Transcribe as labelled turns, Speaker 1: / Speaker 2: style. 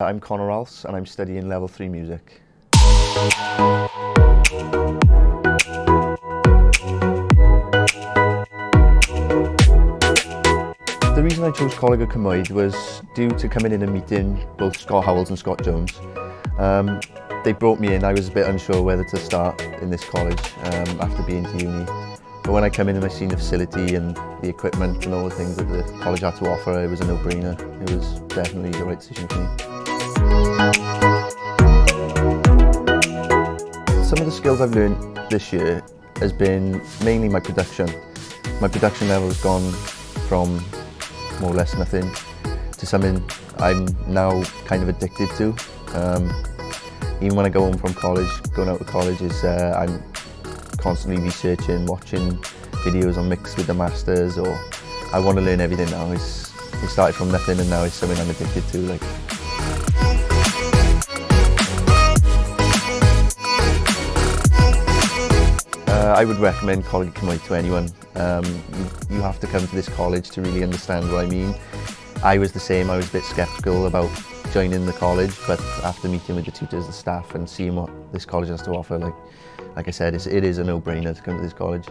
Speaker 1: I'm Connor Alls and I'm studying level 3 music. The reason I chose Coleg y Cymoedd was due to coming in and meeting both Scott Howells and Scott Jones. They brought me in. I was a bit unsure whether to start in this college after being to uni. But when I come in and I seen the facility and the equipment and all the things that the college had to offer, it was a no-brainer. It was definitely the right decision for me. Some of the skills I've learned this year has been mainly my production. My production level has gone from more or less nothing to something I'm now kind of addicted to. Even when I go home from college, going out to college, I'm constantly researching, watching videos on mix with the masters, or I want to learn everything now. It started from nothing and now it's something I'm addicted to. I would recommend Coleg y Cymoedd to anyone. You have to come to this college to really understand what I mean. I was the same. I was a bit sceptical about joining the college, but after meeting with the tutors, the staff, and seeing what this college has to offer, like I said, it is a no-brainer to come to this college.